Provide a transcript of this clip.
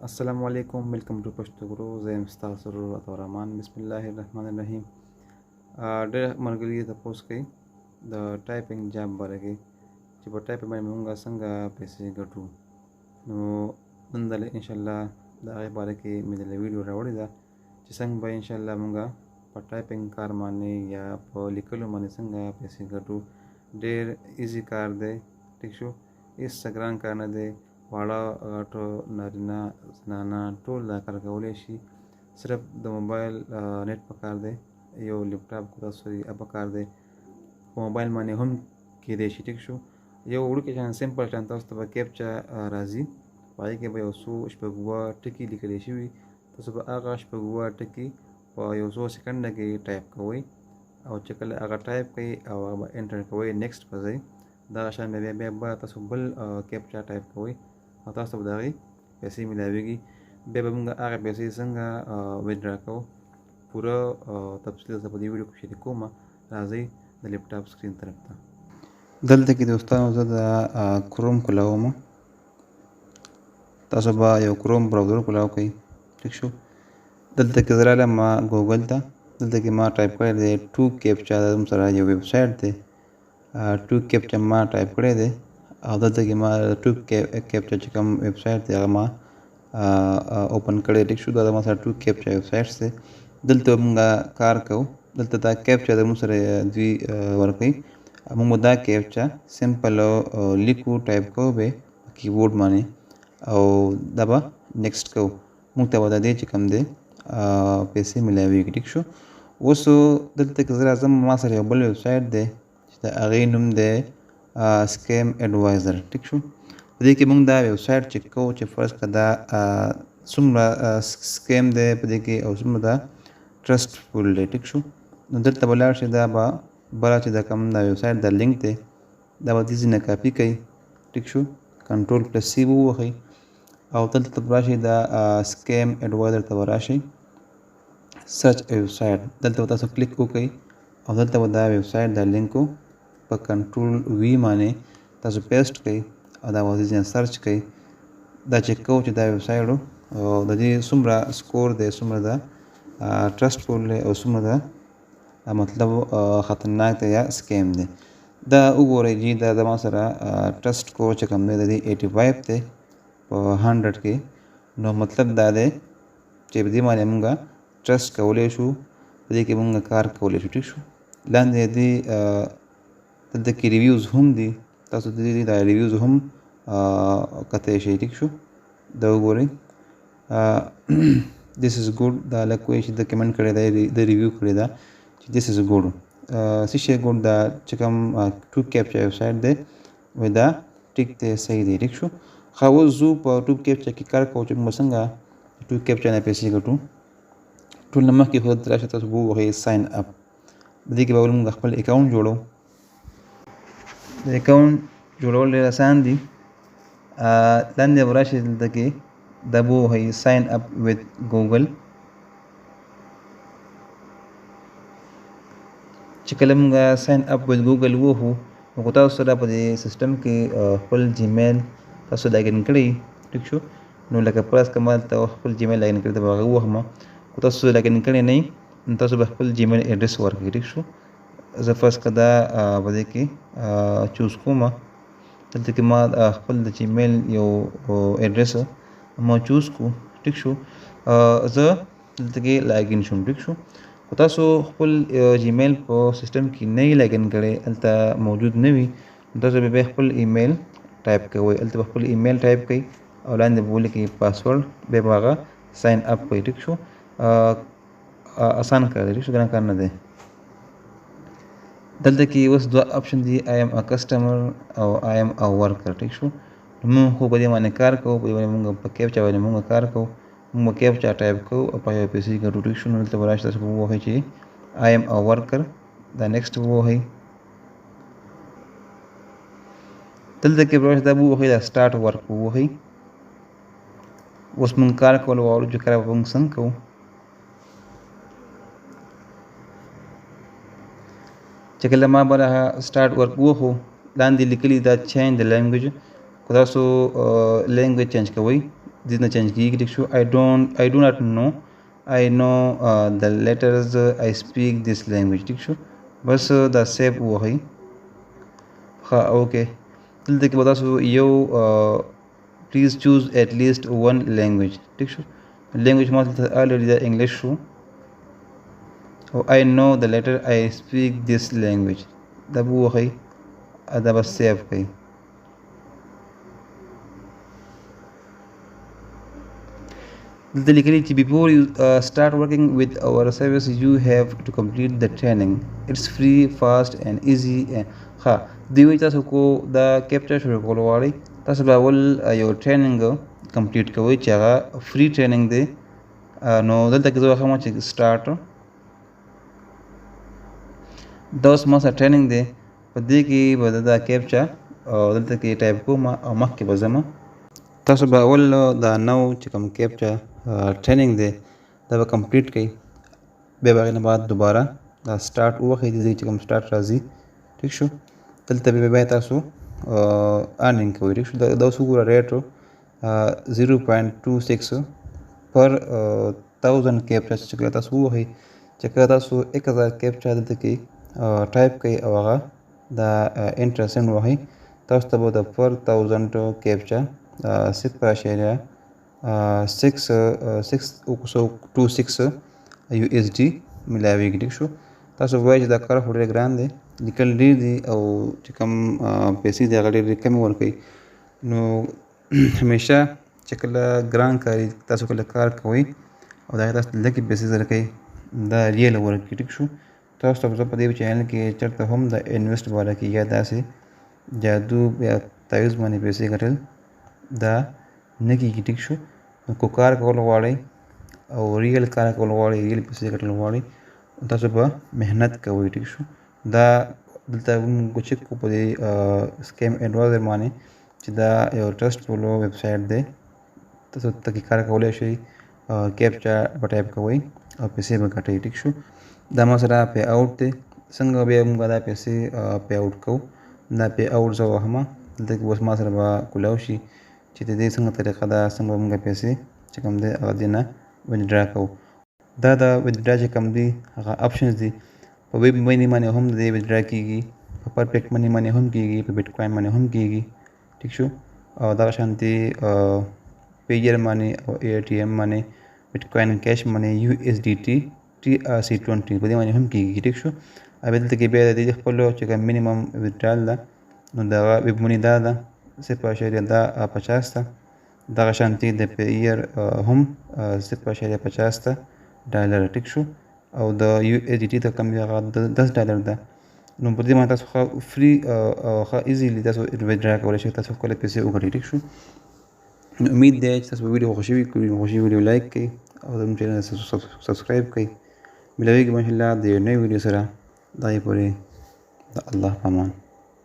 Assalam Alaikum, welcome to Pashto Guru. I am Stasur Rahman. Bismillahirrahmanirrahim. ډېر ملګري تپوس کوي د ټایپنګ جاب باره کې چې په ټایپ باندې موږ څنګه پیسې ګټو. نو نن دلته انشاءالله د هغې باره کې مې دلته ویډیو راوړې ده چې څنګه به انشاءالله موږ په ټایپنګ کار باندې یا په لیکلو باندې څنګه پیسې ګټو. ډېر ایزي کار دی، ټیک شو، هېڅ څه ګران کار نه دی. واړه غټو نارینه زنانه ټول دا کار کولی شي. صرف د موبایل نیټ پکار دی، یو لیپټاپ پکار دی، په موبایل باندې هم کیدای شي. ټیک شو، یو وړوکی شان سمپل شان تاسو ته به کیپچا راځي، په هغې کې به یو څو شپږ اووه ټکي لیکلی شوي. تاسو به هغه شپږ اووه ټکي په یو څو سکنډه کې ټایپ کوئ، او چې کله هغه ټایپ کوئ او هغه به انټر کوئ نیکسټ په ځای، دغه شان بیا به تاسو بل کیپچا ټایپ کوئ او تاسو به د هغې پیسې میلاویږي. بیا به موږ هغه پیسې څنګه ویدرا کوو پوره تفصیل زه په دې ویډیو کې شریکوم. راځئ د لیپټاپ سکرین طرف ته. دلته کې دوستانو زه د کروم کولاوم. تاسو به یو کروم براوزر کولاو کوئ. ټیک شو، دلته کې زه رالم ګوګل ته. دلته کې ما ټایپ کړی دی ټو کیپچا، دا زموږ سره یو ویب سایټ دی. ټو کیپچا ما ټایپ کړی دی او دلته کې ما ټو کیپچا چې کوم ویب سایټ دی هغه ما اوپن کړی. ټیک شو، دا زما سره ټو کیپچا ویب سایټس دی. دلته موږ کار کوو. دلته دا کیپچا زموږ سره دوی ورکوي. موږ به دا کیپچا سمپل لیکو، ټایپ کوو به کیبورډ باندې او دا به نیکسټ کوو. موږ ته به د دې چې کوم دی پیسې میلاویږي. ټیک شو، اوس دلته کې زه راځم، ما سره یو بل ویب سایټ دی چې د هغې نوم دی سکیم ایډوایزر. ټیک شو، په دې کې موږ دا ویب سایټ چیک کوو چې فرض کړه دا څومره سکیم دی په دې کې او څومره دا ټرسټفول دی. ټیک شو، نو دلته به لاړ شئ، دا به بله چې دا کوم دا ویب سایټ دا لینک دی دا به دې ځینې کاپي کوئ. ټیک شو، کنټرول پلس سی به ووهئ او دلته به راشئ، دا سکیم ایډوایزر ته به راشئ، سرچ ویب سایټ دلته به تاسو کلیک وکړئ او دلته به دا ویب سایټ دا لینکو په کنټرول وی باندې تاسو پیسټ کړئ او دا به ځینې سرچ کړئ. دا چیک کوو چې دا ویب سایټ او د دې څومره سکور دی، څومره دا ټرسټفول دی او څومره دا مطلب خطرناک دی یا سکیم دی. دا وګورئ جی، دا زما سره ټرسټ سکور چې کوم دی د دې 85 دی په 100 کې. نو مطلب دا دی چې په دې باندې موږ ټرسټ کولی شو، په دې کې موږ کار کولی شو. ټیک شو، لاندې دې دلته کې ریویوز هم دي، تاسو د دې دا ریویوز هم کتلی شئ. ټیک شو، دا وګورئ دیس از ګوډ، دا لږ وایي چې د کمنټ کړی دی، د ریویو کړی ده چې دیس از ګوډ. څه شی ګوډ؟ دا چې کوم ټو کیپچا ویب سایټ دی وایي دا ټیک دی، صحیح دی. ټیک شو، ښه اوس زه په ټو کیپچا کې کار کوو چې موږ څنګه ټو کیپچا نه پیسې ګټو. ټول نه مخکې خو دلته راشئ، تاسو به ووهئ ساین اپ. په دې کې به موږ خپل اکاونټ جوړو. د اکاونټ جوړول ډېر اسان دي. لاندې به راشئ، دلته کې دا به ووهئ ساین اپ ویت ګوګل. چې کله موږ ساین اپ ویت ګوګل ووهو نو تاسو سره په دې سیسټم کې خپل جیمیل تاسو لاګین کړئ. ټیک شو، نو لکه فرض کړه ما دلته خپل جیمیل لاګین کړی دی، به هغه ووهمه. که تاسو لاګین کړی نه یئ نو تاسو به خپل جیمیل ایډرس ورکړئ. ټیک شو، زه فرض کړه دا په دې کې چوز کوم. دلته کې ما خپل د جیمیل یو ایډرس ما چوز کو. ټیک شو، زه دلته کې لاګین شوم. ټیک شو، خو تاسو خپل جیمیل په سیسټم کې نه یې لاګین کړی، هلته موجود نه وي، نو تاسو بیا خپل ایمیل ټایپ کوئ. هلته به خپل ایمیل ټایپ کوئ او لاندې به ولیکئ پاسورډ، بیا به هغه ساین اپ کوئ. ټیک شو، آسان کار دی. ټیک شو، ګران کار نه دی. دلته کې اوس دوه اپشن دي، آی ایم ا کسټمر او آی ایم ا ورکر. ټیک شو، موږ خو په دې باندې کار کوو، په دې باندې موږ په کیپچا باندې موږ کار کوو، موږ کیپچا ټایپ کوو او په پیسې ګټو. ټیک شو، نو دلته به راشئ، تاسو به ووهئ چې آی ایم ا ورکر، دا نیکسټ به ووهئ. دلته کې به راشئ، دا به ووهئ، دا سټارټ ورک به ووهئ. اوس موږ کار کول غواړو چې کار به موږ څنګه کوو. چې کله ما به سټارټ ورک ووهو، لاندې لیکلي دا چینج د لینګویج، که تاسو لینګویج چینج کوئ دې نه چینج کیږي ټیک شو. I do not know I know the letters I speak this language ټیک شو. بس دا سیو وهئ. ښه اوکې دلته کې به تاسو یو please choose at least one language ټیک شو. language ما دلته already دا انګلیش شو او I know the letter I speak this language دا به وهئ دا به سیو کړئ. دلته لیکلي چې before you start working with our service you have to complete the training. It's free, fast and easy. ښه دوی وایي تاسو کو دا کیپچا شروع کول غواړئ تاسو به اول یو ټریننګ کمپلیټ کوئ چې هغه فری ټریننګ دی. نو دلته کې زه واخلم چې سټارټ دا اوس ما سره ټریننګ دی په دې کې به دا کیپچا دلته کې ټایپ کوم او مخکې به ځم. تاسو به اول دا نو چې کوم کیپچا ټریننګ دی دا به کمپلیټ کړئ بیا به هغې نه بعد دوباره دا سټارټ ووهئ د دې چې کوم سټارټ راځي ټیک شو. دلته بیا تاسو ارنینګ کوئ ټیک شو. دا اوس وګوره ریټ 0.26 پر 1000 کیپچا چې کله تاسو ووهئ چې کله تاسو 1000 کیپچا دلته کې ټایپ کوئ او هغه دا انټر سینډ ووهئ تاسو ته به د پر 1000 کیپچا 6.626 USD ملاویږي ټیک شو. تاسو وایئ چې دا کار خو ډېر ګران دی لیکل ډېر دي او چې کوم پیسې دي هغه ډېرې کمې ورکوي. نو همیشه چې کله ګران کاري تاسو کله کار کوئ او د هغې تاسو لږې پیسې درکوي دا ریل ورکوي ټیک شو. تاسو ته زه په دې چینل کې چېرته هم د انویسټ باره کې یا داسې جادو یا تعویض باندې پیسې ګټل دا نه کېږي ټیک شو. کو کار کول غواړئ او ریل کار کول غواړئ ریل پیسې ګټل غواړئ تاسو به محنت کوئ ټیک شو. دا دلته موږ چیک کوو په دې سکیم ایډوایزر باندې چې دا یو ټرسټفولو ویب سایټ دی تاسو ته کار کولی شئ کیپچا به ټایپ کوئ او پیسې به ګټئ ټیک شو. دا ما سره پی آوټ دی څنګه بیا موږ دا پیسې پی آوټ کوو دا پی آوټ زه وهمه دلته کې اوس ما سره به کولاو شي چې د دې څنګه طریقه ده څنګه به موږ پیسې چې کوم دی هغه دې نه وینډرا کوو. دا د وینډرا چې کوم دي هغه آپشنز دي په ویب منی باندې هم د دې وینډرا کېږي په پرفیکټ منی باندې هم کېږي په بیټ کوین باندې هم کېږي ټیک شو. او دغه شانتې پیجر باندې او ATM باندې بیټ کوین کیش باندې USDT TRC20 په دې باندې هم کېږي ټیک شو. او دلته کې بیا د دې خپل چې کوم مینیمم ویډرال ده نو دغه ویب منی دا ده 0.50 ده دغه شانتې د پیر هم 0.50 ډالر ټیک شو. او د USDT ته کم هغه $10 ده. نو په دې باندې تاسو ښه فري او ښه ایزیلی تاسو ویډرا کولی شئ تاسو خپلې پیسې وګټئ ټیک شو. امید دی چې تاسو ویډیو خوښ شوي ویډیو لایک کړئ او زموږ چینل سبسکرایب کړئ. ملاویږي انشاءالله د یو نوي ویډیو سره دا یې پورې د الله په امان.